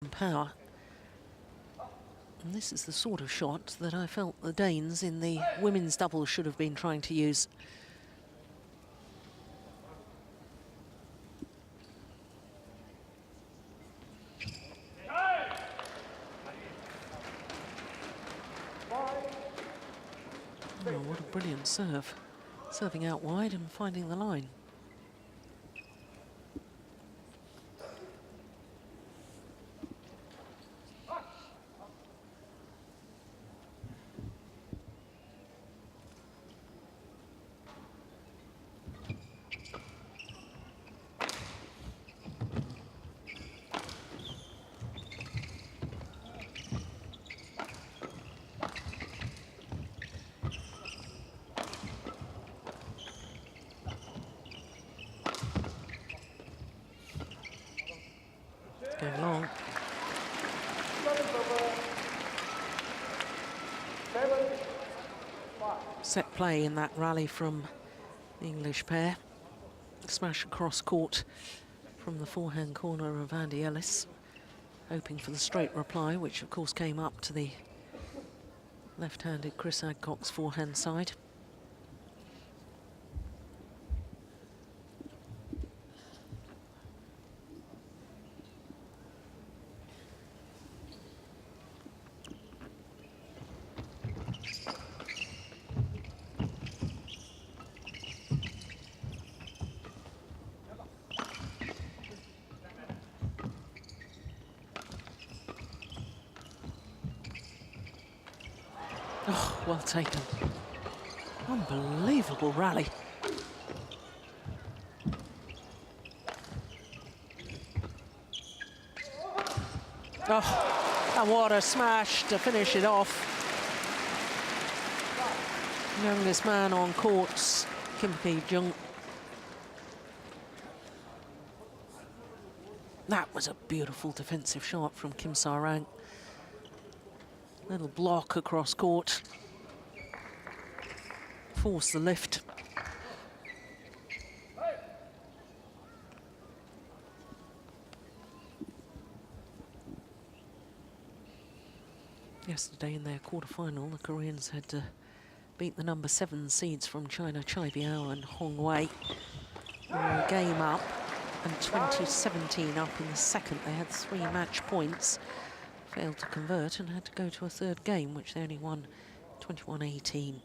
power. And this is the sort of shot that I felt the Danes in the women's doubles should have been trying to use. Oh, what a brilliant serve. Serving out wide and finding the line. Going long. Set play in that rally from the English pair. Smash across court from the forehand corner of Andy Ellis, hoping for the straight reply, which of course came up to the left-handed Chris Adcock's forehand side. Oh, well taken. Unbelievable rally. Oh, and what a smash to finish it off. Youngest man on courts, Kim Ki-jung. That was a beautiful defensive shot from Kim Sa-rang. Little block across court. Force the lift. Yesterday in their quarter-final, the Koreans had to beat the number 7 seeds from China, Chai Biao and Hong Wei. They were a game up and 20-17 up in the second. They had 3 match points. Failed to convert and had to go to a third game, which they only won 21-18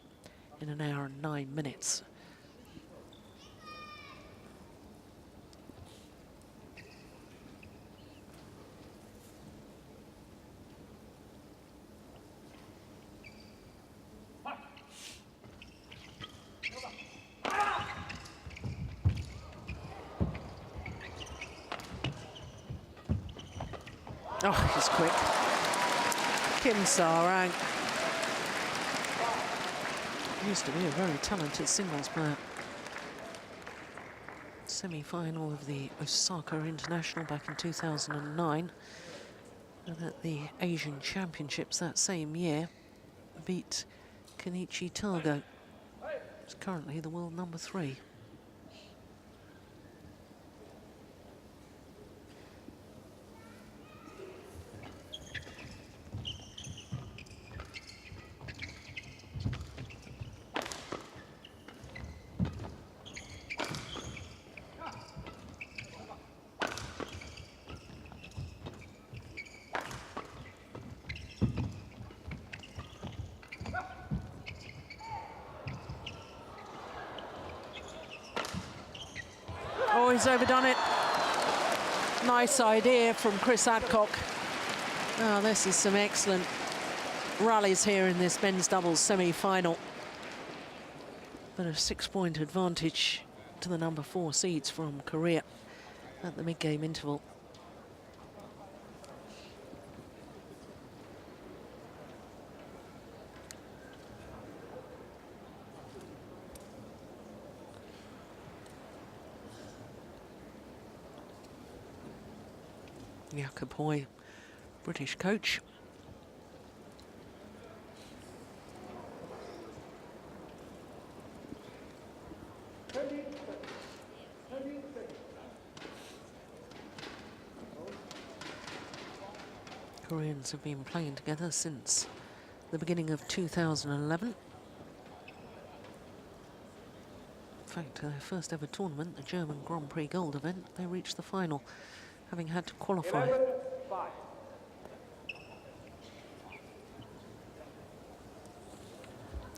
in an hour and 9 minutes. Oh, he's quick. Kim Sa-rang used to be a very talented singles player. Semi-final of the Osaka International back in 2009. And at the Asian Championships that same year, beat Kenichi Tago. He's currently the world number 3. Oh, he's overdone it. Nice idea from Chris Adcock. Oh, this is some excellent rallies here in this men's doubles semi-final. But a 6-point advantage to the number 4 seeds from Korea at the mid-game interval. Jakob Hoy, British coach. Koreans have been playing together since the beginning of 2011. In fact, their first ever tournament, the German Grand Prix Gold event, they reached the final, having had to qualify. 11-5.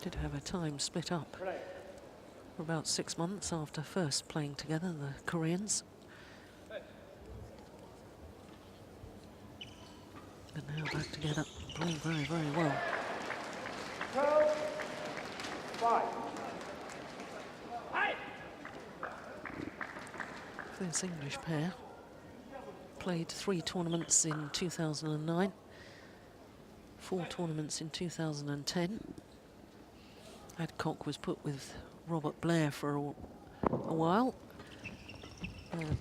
Did have a time split up for about 6 months after first playing together, the Koreans. But now back together, playing very, very well. 12-5. This English pair played 3 tournaments in 2009, 4 tournaments in 2010. Adcock was put with Robert Blair for a while.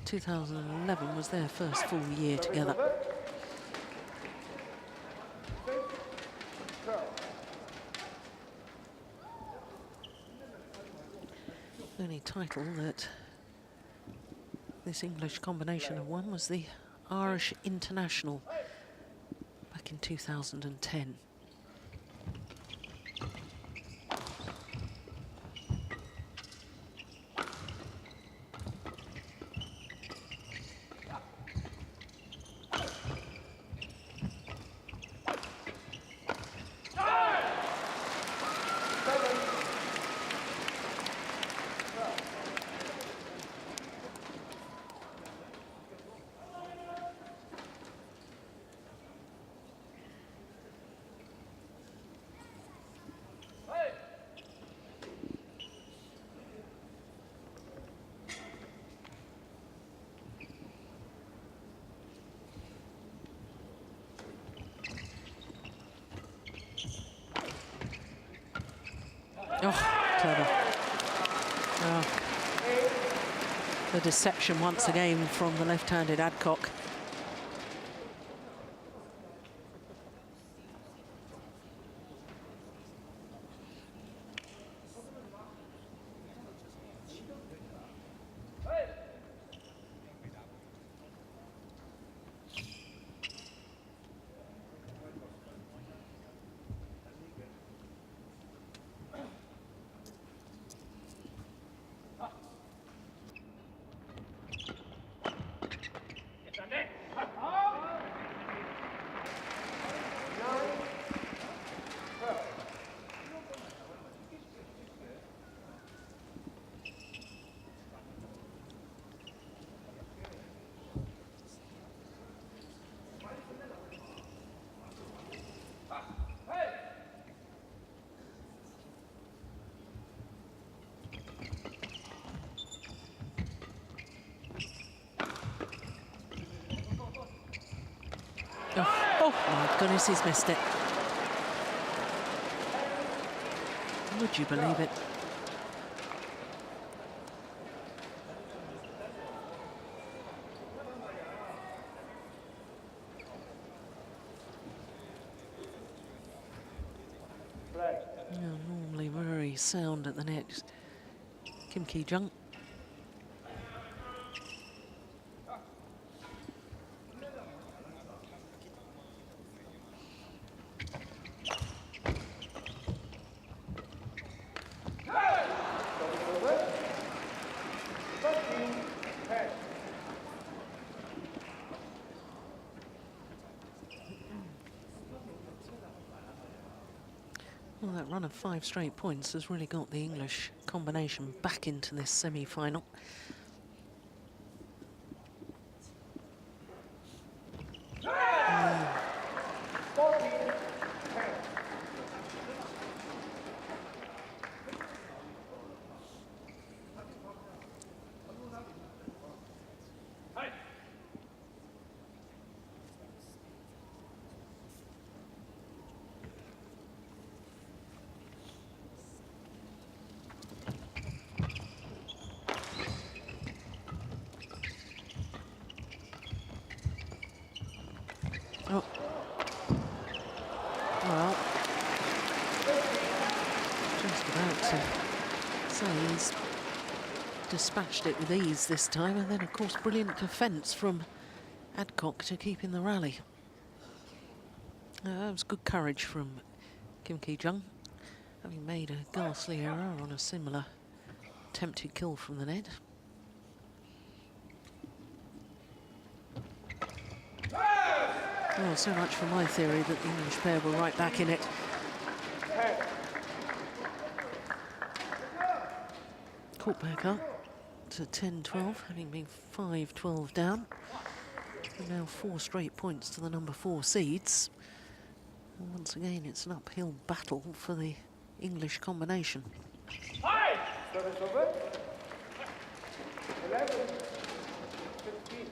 2011 was their first full year together. The only title that this English combination have won was the Irish International back in 2010. Oh, clever. Oh. The deception once again from the left-handed Adcock. Oh my goodness, he's missed it. Would you believe it? Yeah, normally very sound at the net. Kim Ki-jung. Well, that run of 5 straight points has really got the English combination back into this semi-final. Oh. Well, just about to say he's dispatched it with ease this time, and then of course brilliant defence from Adcock to keep in the rally. That was good courage from Kim Ki-jung, having made a ghastly error on a similar attempted kill from the net. Oh, so much for my theory that the English pair were right back in it. Caught back up to 10-12, having been 5-12 down. And now 4 straight points to the number 4 seeds. And once again, it's an uphill battle for the English combination. Service over. 11, 15.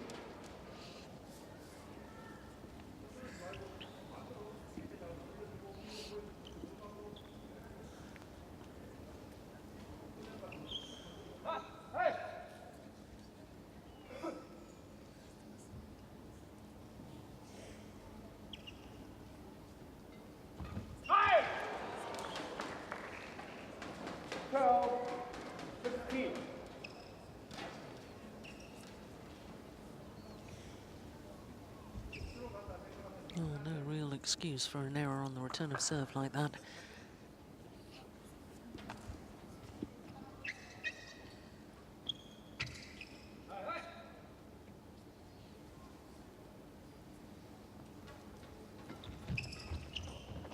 Oh, no real excuse for an error on the return of serve like that.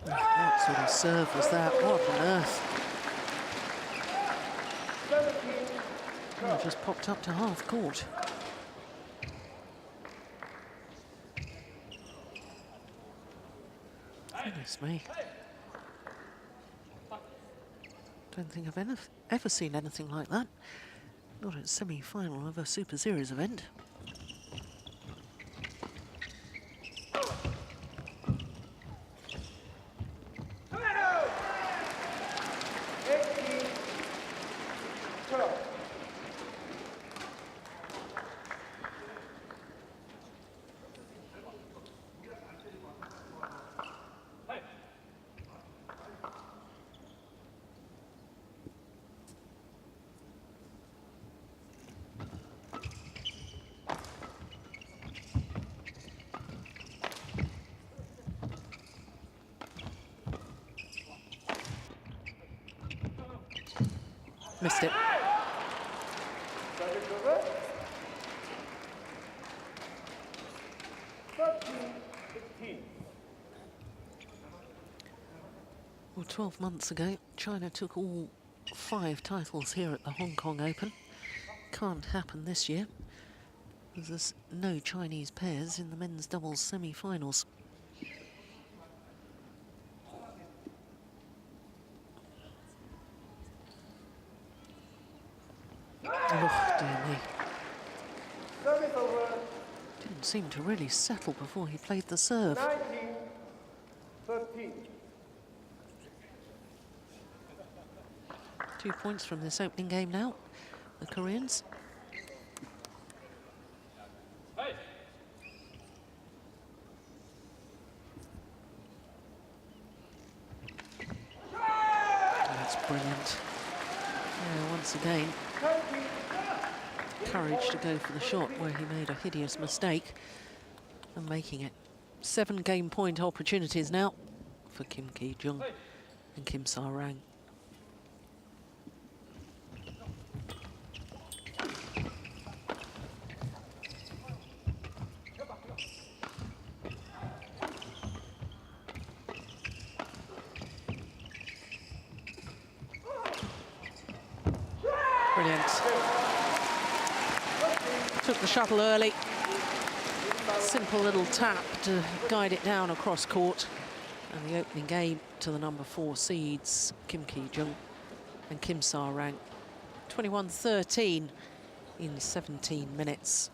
What sort of serve was that? What on earth? Oh, just popped up to half court. Goodness me. Don't think I've ever seen anything like that. Not at semi-final of a Super Series event. Missed it. Service over. 13, 15. Well, 12 months ago, China took all 5 titles here at the Hong Kong Open. Can't happen this year, as there's no Chinese pairs in the men's doubles semi-finals. Oh, dear me. Service over. Didn't seem to really settle before he played the serve. 19, 13. 2 points from this opening game now, the Koreans. That's brilliant. Yeah, once again, courage to go for the shot where he made a hideous mistake and making it 7 game point opportunities now for Kim Ki-jung and Kim Sa-rang. Brilliant. Took the shuttle early. Simple little tap to guide it down across court. And the opening game to the number 4 seeds, Kim Ki-jung and Kim Sa-rang. 21-13 in 17 minutes.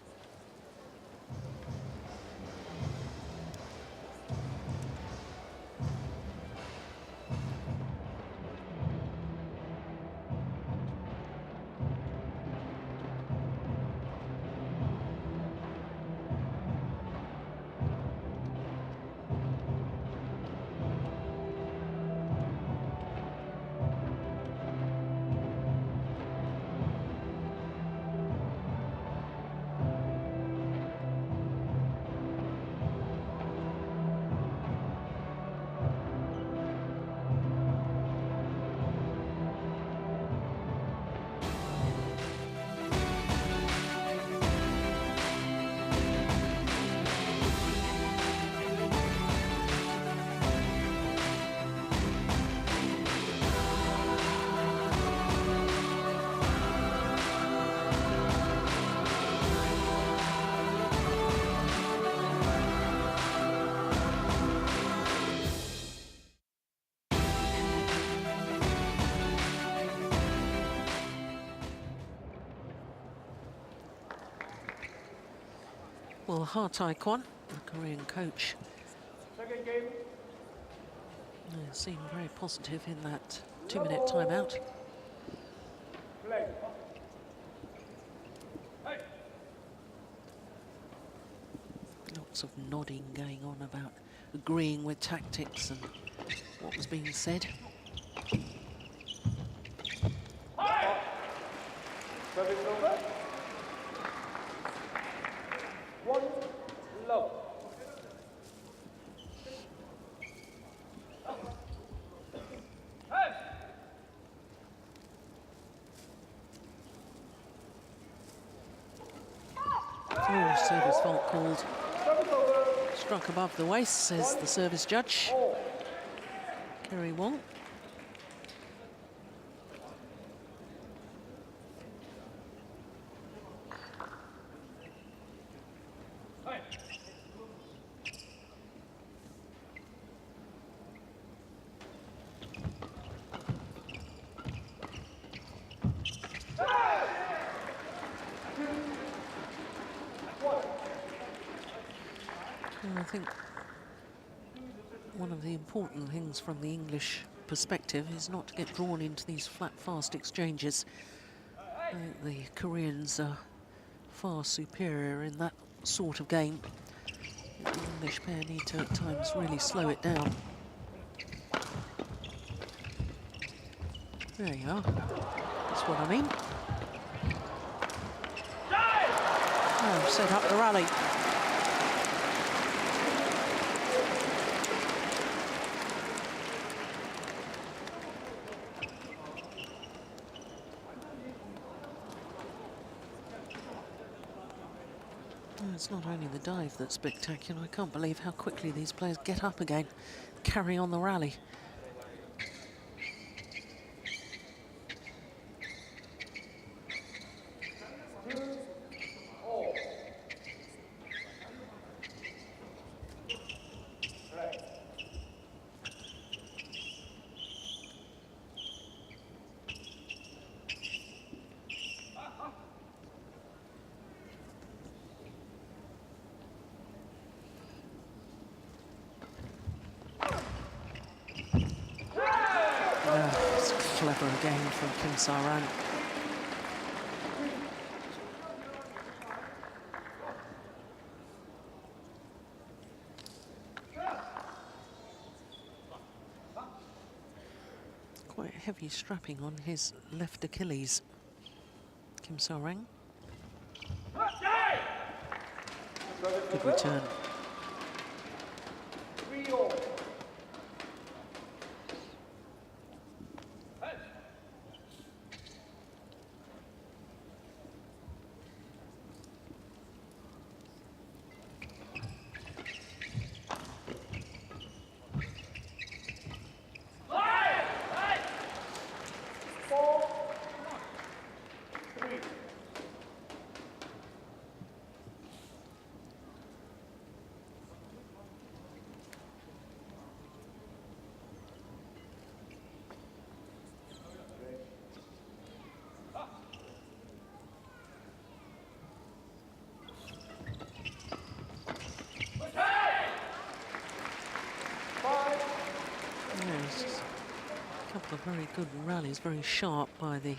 Well, Ha Tai-kwon, the Korean coach, Second game. seemed very positive in that 2-minute timeout. Play. Lots of nodding going on about agreeing with tactics and what was being said. Service over. 1 love. Oh, service fault called. Service over. Struck above the waist, says the service judge, All. Kerry Wong. And I think one of the important things from the English perspective is not to get drawn into these flat, fast exchanges. I think the Koreans are far superior in that sort of game. The English pair need to at times really slow it down. There you are. That's what I mean. Oh, set up the rally. It's not only the dive that's spectacular. I can't believe how quickly these players get up again, carry on the rally. It's clever again from Kim Sa-ran. Quite heavy strapping on his left Achilles, Kim Sa-ran. Good return. 3-all. Yes, a couple of very good rallies, very sharp by the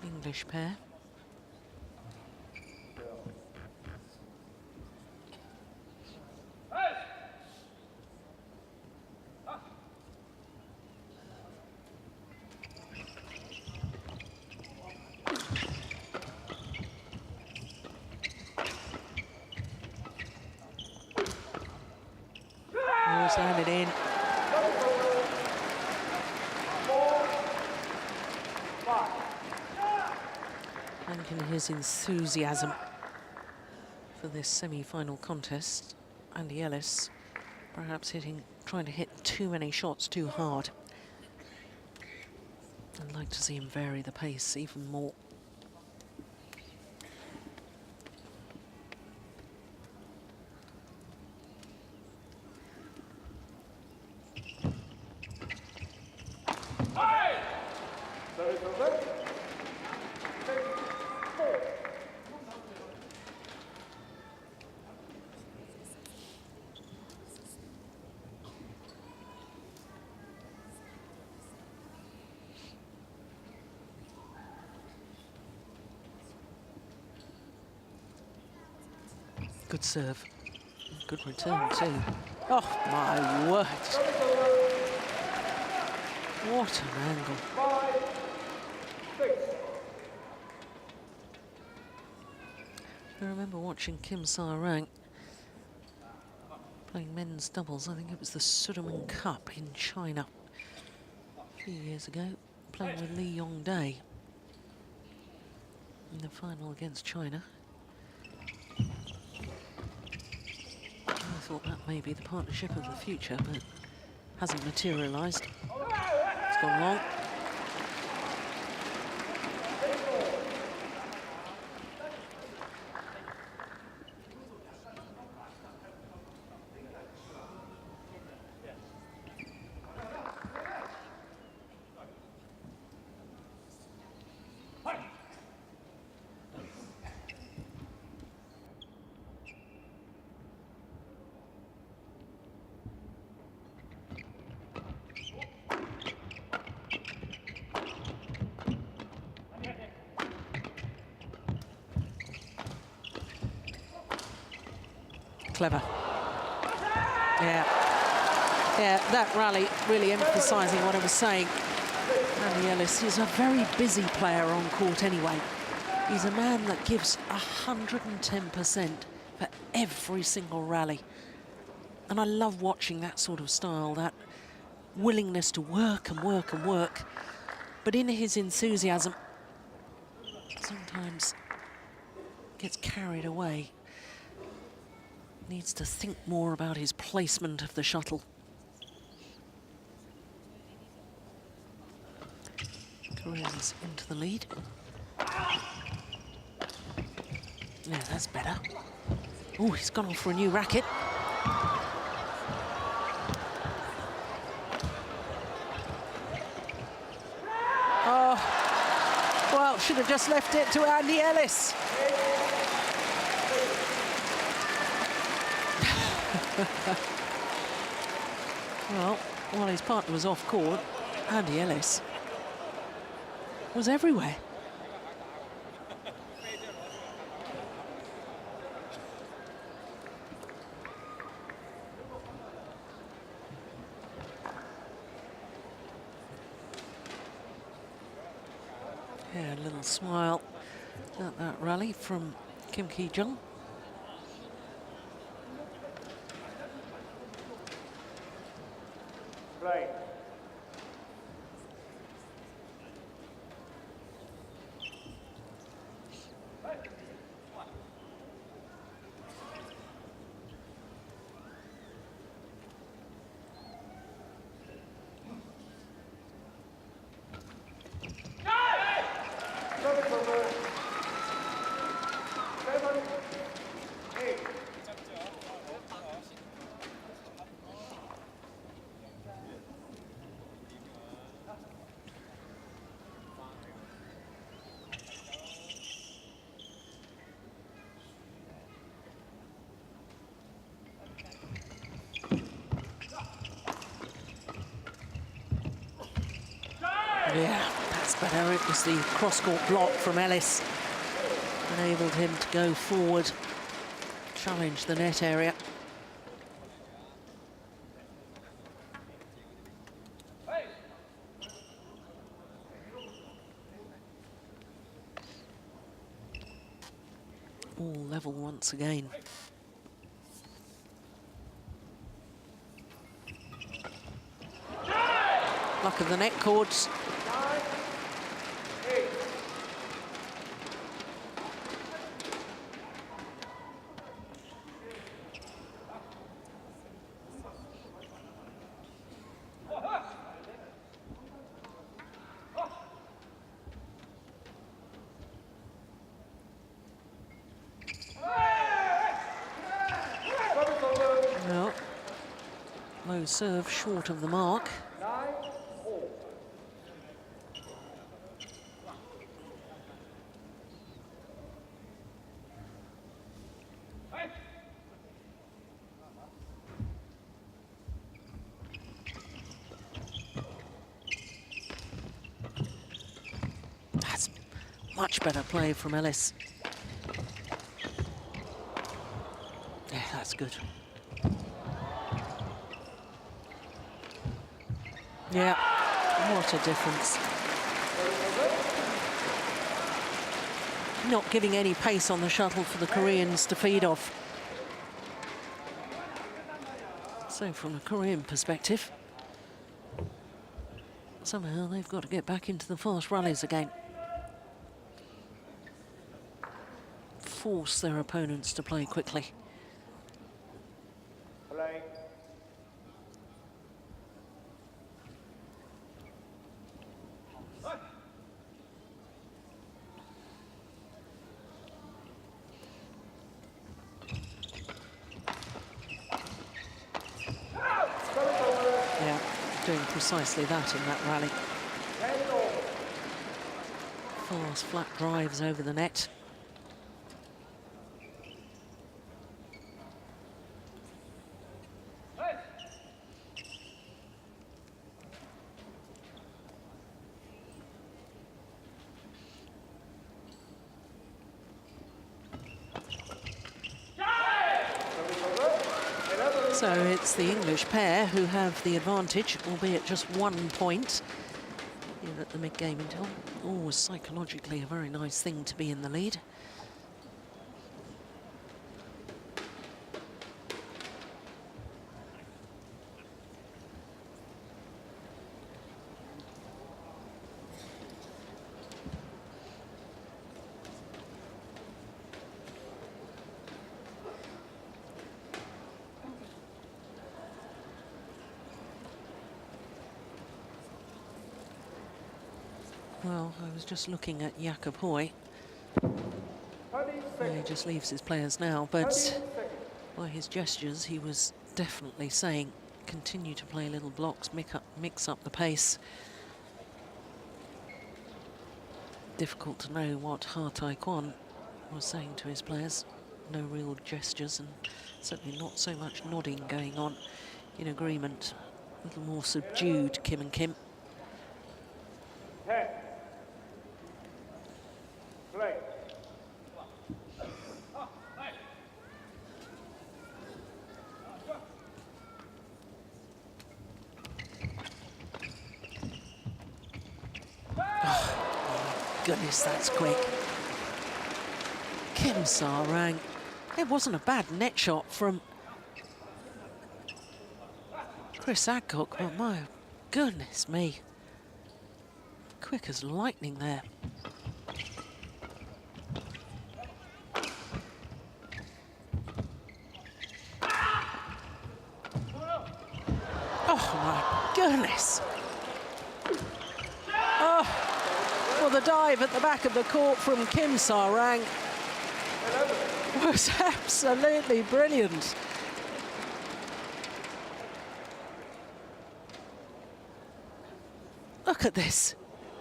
English pair. Almost landed in. And in his enthusiasm for this semi-final contest, Andy Ellis perhaps trying to hit too many shots too hard. I'd like to see him vary the pace even more. Good serve. Good return too. Oh my word. What an angle. 5, 6. I remember watching Kim Sa-rang playing men's doubles. I think it was the Sudirman Cup in China a few years ago, playing with Lee Yong-dae in the final against China. I thought that may be the partnership of the future, but hasn't materialised. It's gone long. Clever. Yeah. Yeah, that rally really emphasising what I was saying. Andy Ellis is a very busy player on court anyway. He's a man that gives 110% for every single rally. And I love watching that sort of style, that willingness to work and work and work. But in his enthusiasm, sometimes gets carried away. Needs to think more about his placement of the shuttle. Koreans into the lead. Yeah, that's better. Oh, he's gone off for a new racket. Oh, well, should have just left it to Andy Ellis. Well, while his partner was off court, Andy Ellis was everywhere. Yeah, a little smile at that rally from Kim Ki-jung. Play. Service over. 7, 8. Yeah, that's better. It was the cross-court block from Ellis. Enabled him to go forward, challenge the net area. All level once again. Luck of the net cords. 9, 8. Service over. No. Low serve, short of the mark. 9, 4. That's much better play from Ellis. That's good. Yeah, what a difference. Not giving any pace on the shuttle for the Koreans to feed off. So from a Korean perspective, somehow they've got to get back into the fast rallies again. Force their opponents to play quickly. Play. Yeah, doing precisely that in that rally. Fast, flat drives over the net. So it's the English pair who have the advantage, albeit just 1 point here at the mid-game interval. Always psychologically a very nice thing to be in the lead. Well, I was just looking at Jakob Hoy. He just leaves his players now, but by his gestures, he was definitely saying, continue to play little blocks, mix up the pace. Difficult to know what Ha Tai-kwon was saying to his players. No real gestures and certainly not so much nodding going on in agreement. A little more subdued, Kim and Kim. 10. Play. Goodness, that's quick. Kim Sa-rang. It wasn't a bad net shot from Chris Adcock, but my goodness me. Quick as lightning there. Oh my goodness. Oh. Well, the dive at the back of the court from Kim Sa-rang was absolutely brilliant. Look at this.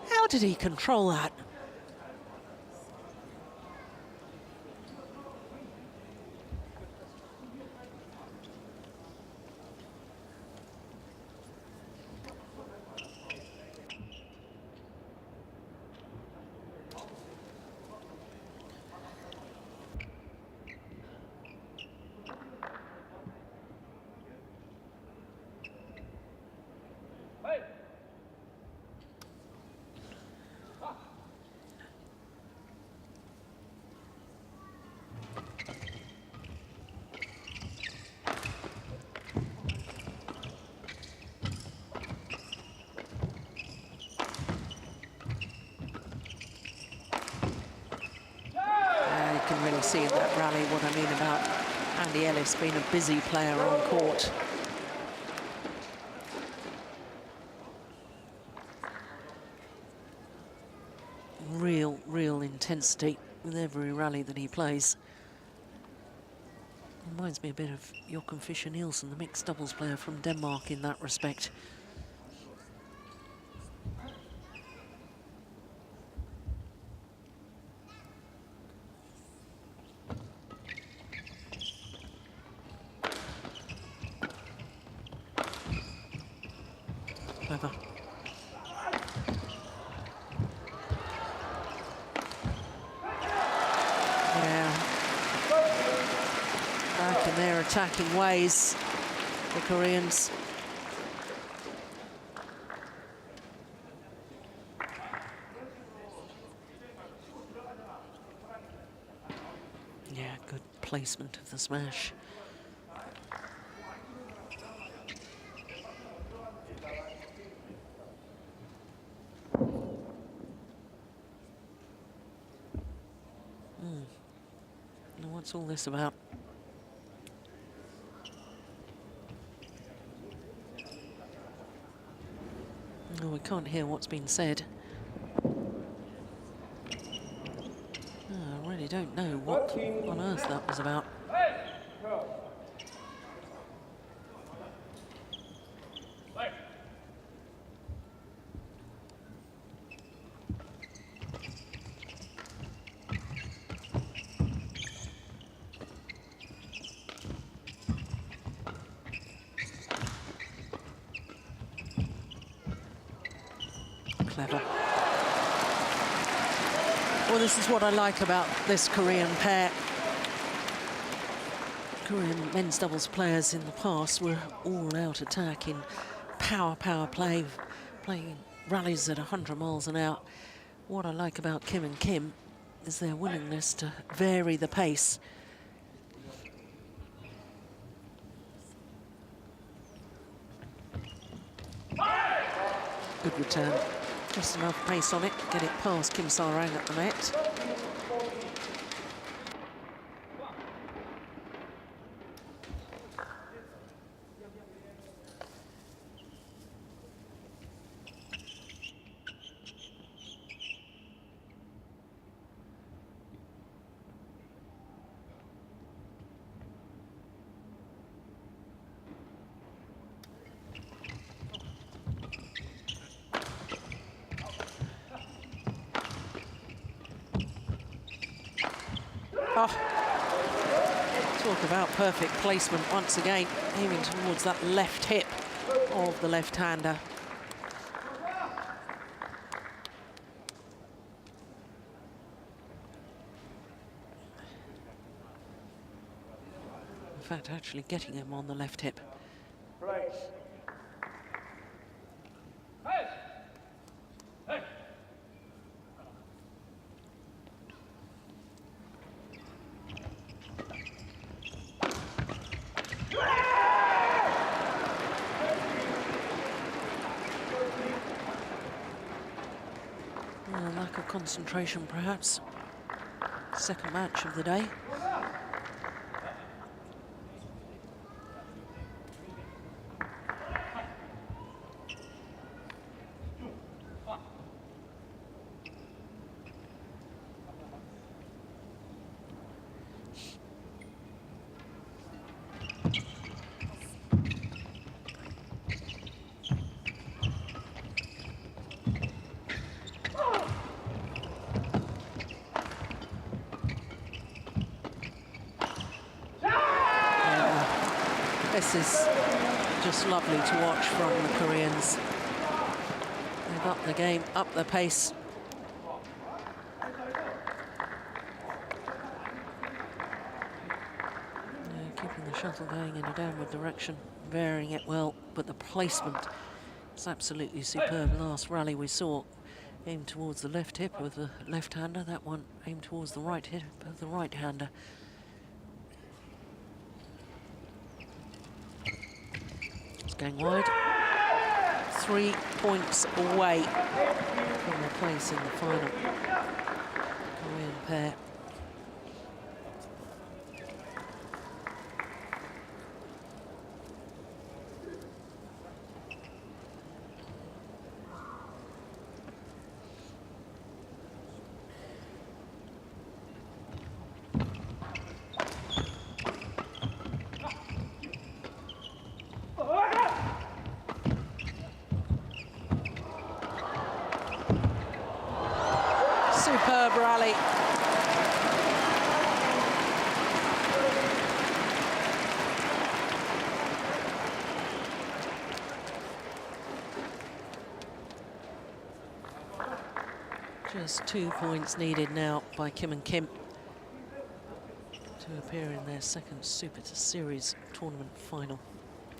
How did he control that? Really see in that rally what I mean about Andy Ellis being a busy player on court. Real intensity with every rally that he plays. Reminds me a bit of Jochen Fischer-Nielsen, the mixed doubles player from Denmark in that respect. Clever. Yeah. Back in their attacking ways, the Koreans. Yeah, good placement of the smash. Now, what's all this about? Oh, we can't hear what's been said. Oh, I really don't know what on earth that was about. Clever. Well, this is what I like about this Korean pair. Korean men's doubles players in the past were all out attacking, power play, playing rallies at 100 miles an hour. What I like about Kim and Kim is their willingness to vary the pace. Good return. Just enough pace on it, get it past Kim Sarang at the net. Oh, talk about perfect placement once again, aiming towards that left hip of the left-hander. In fact, actually getting him on the left hip. Right. Lack of concentration, perhaps. Second match of the day. This is just lovely to watch from the Koreans. They've upped the game, up the pace. Keeping the shuttle going in a downward direction, varying it well, but the placement is absolutely superb. Last rally we saw aimed towards the left hip of the left-hander. That one aimed towards the right hip of the right-hander. Going wide. 3 points away from the place in the final. Korean pair. Superb rally. Just 2 points needed now by Kim and Kim to to appear in their second Super Series tournament final.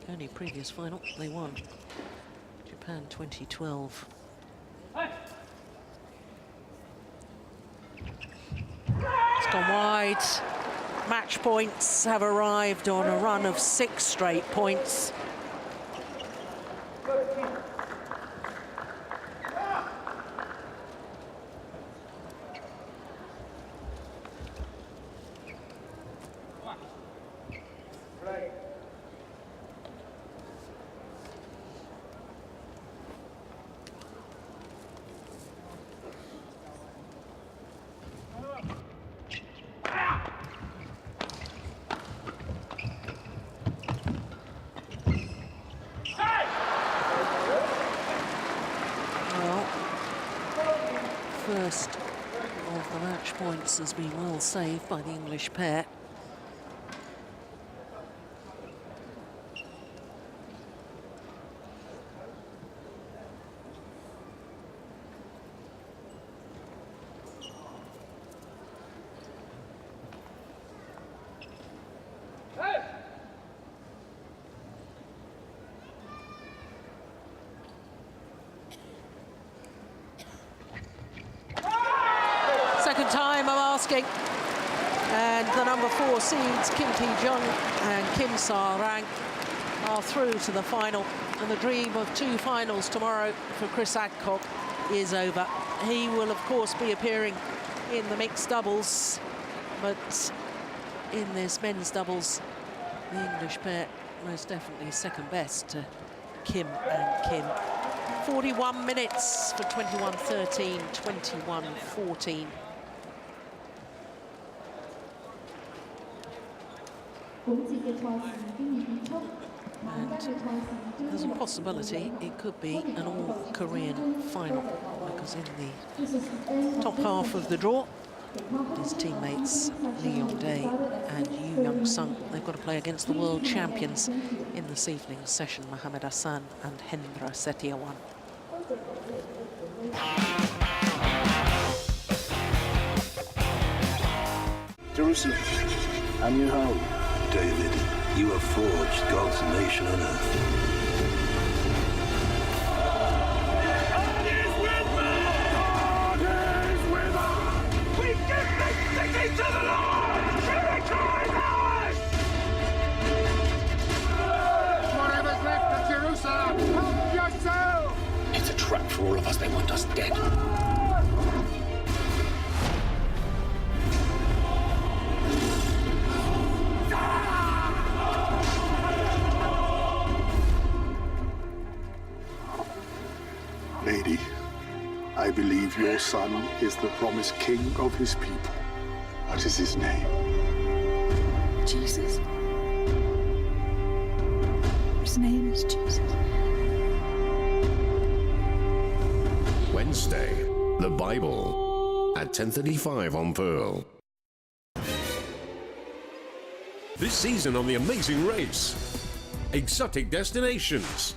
Only previous final they won, Japan 2012. It's gone wide. Match points have arrived on a run of 6 straight points. First of the match points has been well saved by the English pair. Second time I'm asking. And the number 4 seeds, Kim Ki-jung and Kim Sa-rang, are through to the final. And the dream of 2 finals tomorrow for Chris Adcock is over. He will, of course, be appearing in the mixed doubles. But in this men's doubles, the English pair most definitely second best to Kim and Kim. 41 minutes for 21-13, 21-14. And there's a possibility it could be an all-Korean final, because in the top half of the draw, his teammates Lee Yong-dae and Yoo Young-sung, they've got to play against the world champions in this evening's session, Mohamed Hassan and Hendra Setiawan. Jerusalem, and your home. David, you have forged God's nation on earth. God is with me! God is with us! We give this city to the Lord! Miracle is ours! Whatever's left of Jerusalem, help yourself! It's a trap for all of us. They want us dead. Lady, I believe your son is the promised king of his people. What is his name? Jesus. His name is Jesus. Wednesday, The Bible, at 10:35 on Pearl. This season on The Amazing Race, exotic destinations.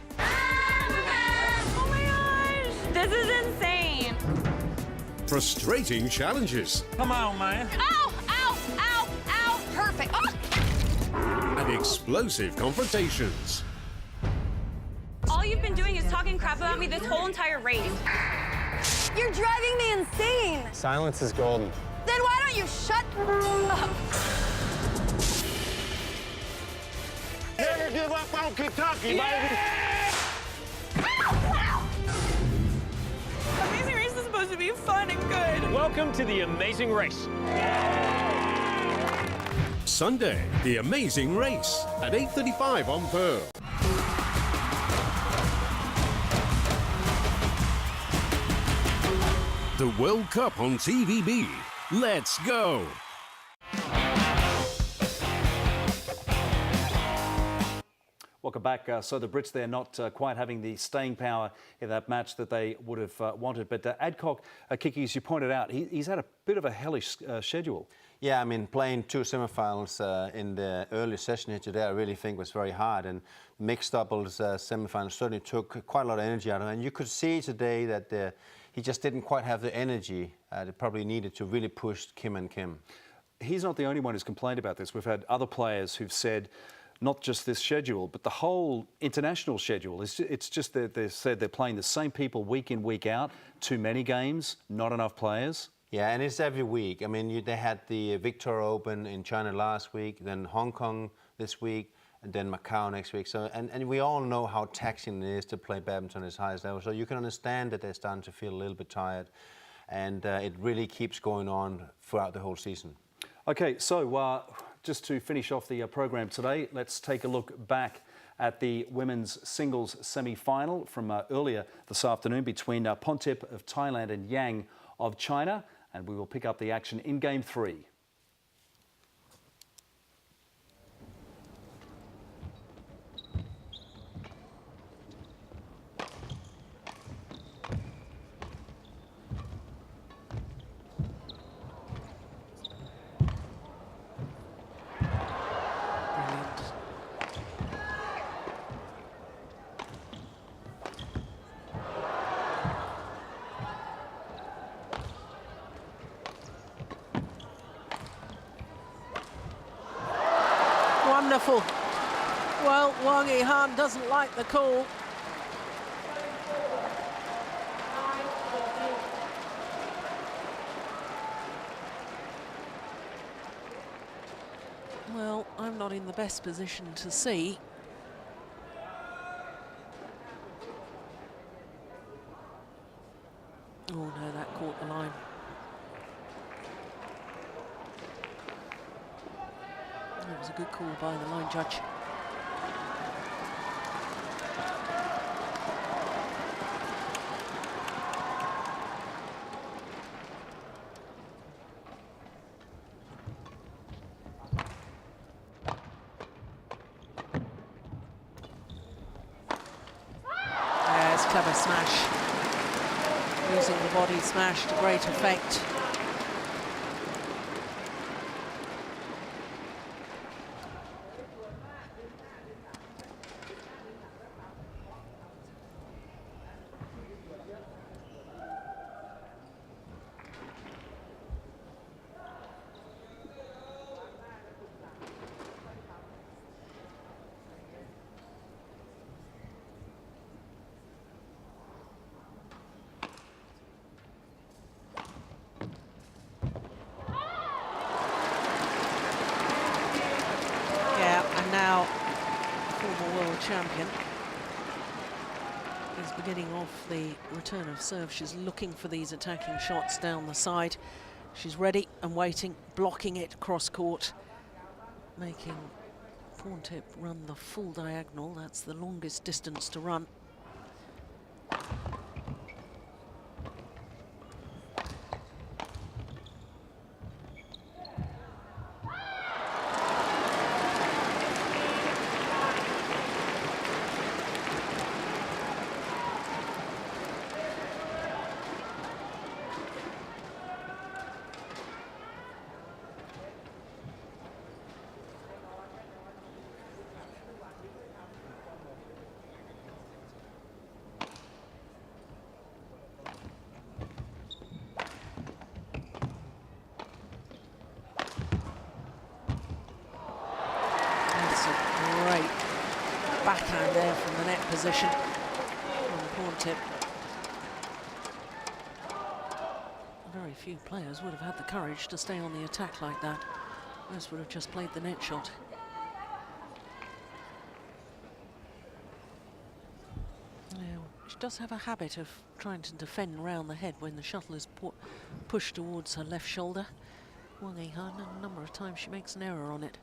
Oh my gosh, this is insane. Frustrating challenges. Come on, man. Ow, ow, ow, ow, perfect. Oh. And explosive confrontations. All you've been doing is talking crap about me this whole entire race. You're driving me insane. Silence is golden. Then why don't you shut up? Never give up on Kentucky, baby! Amazing Race is supposed to be fun and good. Welcome to The Amazing Race. Sunday, The Amazing Race, at 8:35 on Pearl. The World Cup on TVB. Let's go! Welcome back. So the Brits, they're not quite having the staying power in that match that they would have wanted. But Adcock, Kiki, as you pointed out, he's had a bit of a hellish schedule. Yeah, I mean, playing 2 semifinals in the early session here today, I really think was very hard. And mixed doubles semifinals certainly took quite a lot of energy out of him. And you could see today that he just didn't quite have the energy that probably needed to really push Kim and Kim. he's not the only one who's complained about this. We've had other players who've said not just this schedule, but the whole international schedule. It's just that they said they're playing the same people week in, week out, too many games, not enough players. Yeah, and it's every week. I mean, they had the Victoria Open in China last week, then Hong Kong this week, and then Macau next week. So, and we all know how taxing it is to play badminton at its highest level. So you can understand that they're starting to feel a little bit tired, and it really keeps going on throughout the whole season. Okay, so just to finish off the program today, let's take a look back at the women's singles semi-final from earlier this afternoon between Pontip of Thailand and Yang of China, and we will pick up the action in Game 3. Wonderful. Well, Wang Yihan doesn't like the call. Well, I'm not in the best position to see. Oh no, that caught the line. That was a good call by the line judge. Yes, clever smash. Using the body smash to great effect. Now, former world champion is beginning off the return of serve. She's looking for these attacking shots down the side. She's ready and waiting, blocking it cross court, making Pontip run the full diagonal. That's the longest distance to run. Backhand there from the net position from Pontip. Very few players would have had the courage to stay on the attack like that. Most would have just played the net shot. She does have a habit of trying to defend round the head when the shuttle is pushed towards her left shoulder. Wang Yihan, a number of times she makes an error on it.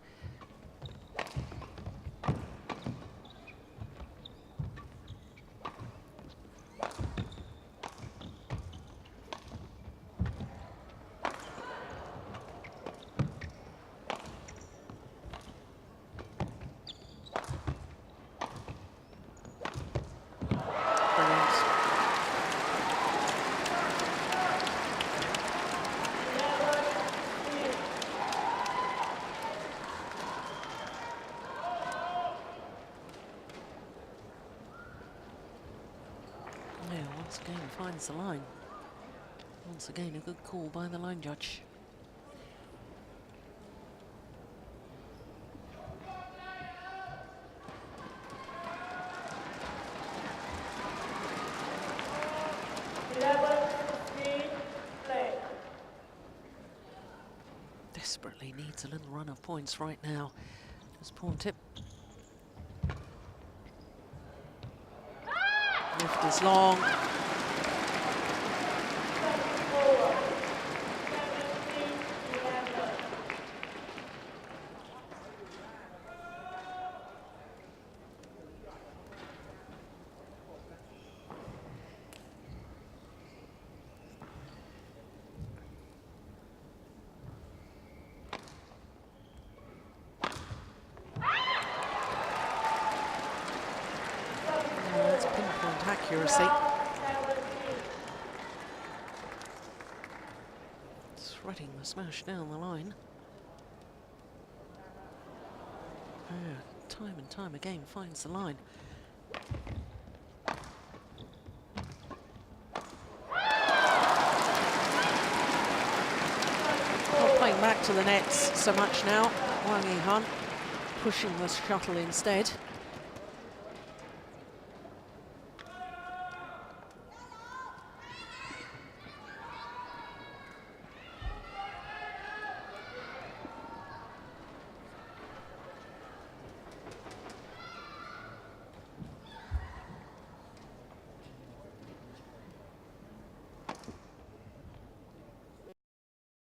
Once again finds the line. Once again a good call by the line judge. desperately needs a little run of points right now. Just pawn tip. Lift is long. That's pinpoint accuracy. Threading the smash down the line. Time and time again finds the line. Not playing back to the nets so much now. Wang Yihan pushing the shuttle instead.